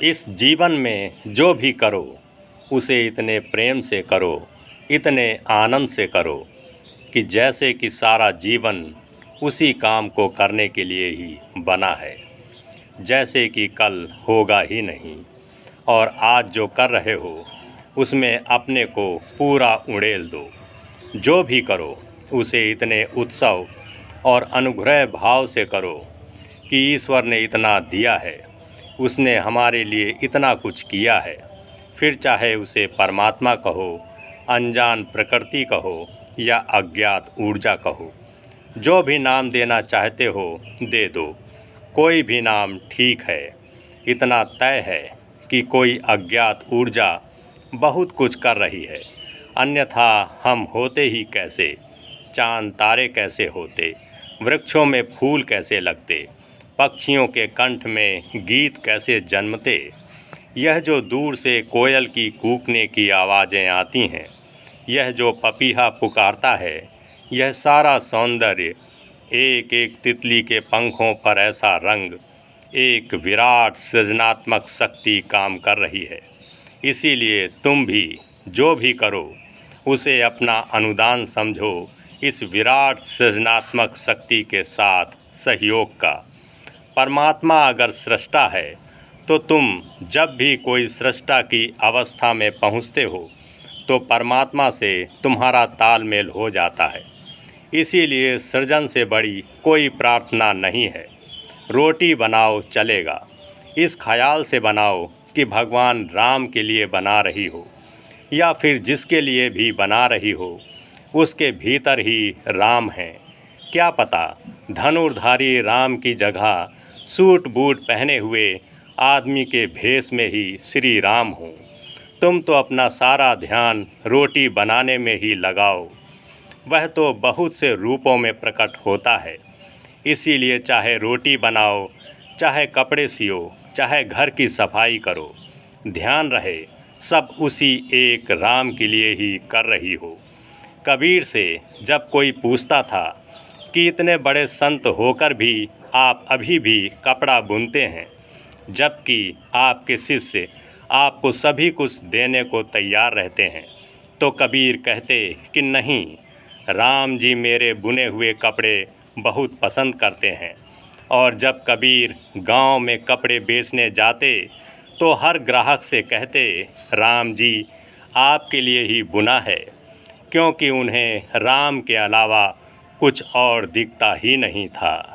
इस जीवन में जो भी करो उसे इतने प्रेम से करो, इतने आनंद से करो कि जैसे कि सारा जीवन उसी काम को करने के लिए ही बना है, जैसे कि कल होगा ही नहीं। और आज जो कर रहे हो उसमें अपने को पूरा उड़ेल दो। जो भी करो उसे इतने उत्सव और अनुग्रह भाव से करो कि ईश्वर ने इतना दिया है, उसने हमारे लिए इतना कुछ किया है। फिर चाहे उसे परमात्मा कहो, अनजान प्रकृति कहो या अज्ञात ऊर्जा कहो, जो भी नाम देना चाहते हो दे दो, कोई भी नाम ठीक है। इतना तय है कि कोई अज्ञात ऊर्जा बहुत कुछ कर रही है, अन्यथा हम होते ही कैसे, चांद तारे कैसे होते, वृक्षों में फूल कैसे लगते, पक्षियों के कंठ में गीत कैसे जन्मते। यह जो दूर से कोयल की कूकने की आवाज़ें आती हैं, यह जो पपीहा पुकारता है, यह सारा सौंदर्य, एक एक तितली के पंखों पर ऐसा रंग, एक विराट सृजनात्मक शक्ति काम कर रही है। इसीलिए तुम भी जो भी करो उसे अपना अनुदान समझो इस विराट सृजनात्मक शक्ति के साथ सहयोग का। परमात्मा अगर सृष्टा है तो तुम जब भी कोई सृष्टा की अवस्था में पहुँचते हो तो परमात्मा से तुम्हारा तालमेल हो जाता है। इसीलिए सृजन से बड़ी कोई प्रार्थना नहीं है। रोटी बनाओ चलेगा, इस ख्याल से बनाओ कि भगवान राम के लिए बना रही हो, या फिर जिसके लिए भी बना रही हो उसके भीतर ही राम हैं। क्या पता धनुर्धारी राम की जगह सूट बूट पहने हुए आदमी के भेष में ही श्री राम हों। तुम तो अपना सारा ध्यान रोटी बनाने में ही लगाओ, वह तो बहुत से रूपों में प्रकट होता है। इसीलिए चाहे रोटी बनाओ, चाहे कपड़े सियो, चाहे घर की सफाई करो, ध्यान रहे सब उसी एक राम के लिए ही कर रही हो। कबीर से जब कोई पूछता था कि इतने बड़े संत होकर भी आप अभी भी कपड़ा बुनते हैं, जबकि आपके शिष्य आपको सभी कुछ देने को तैयार रहते हैं, तो कबीर कहते कि नहीं, राम जी मेरे बुने हुए कपड़े बहुत पसंद करते हैं। और जब कबीर गांव में कपड़े बेचने जाते तो हर ग्राहक से कहते, राम जी आपके लिए ही बुना है, क्योंकि उन्हें राम के अलावा कुछ और दिखता ही नहीं था।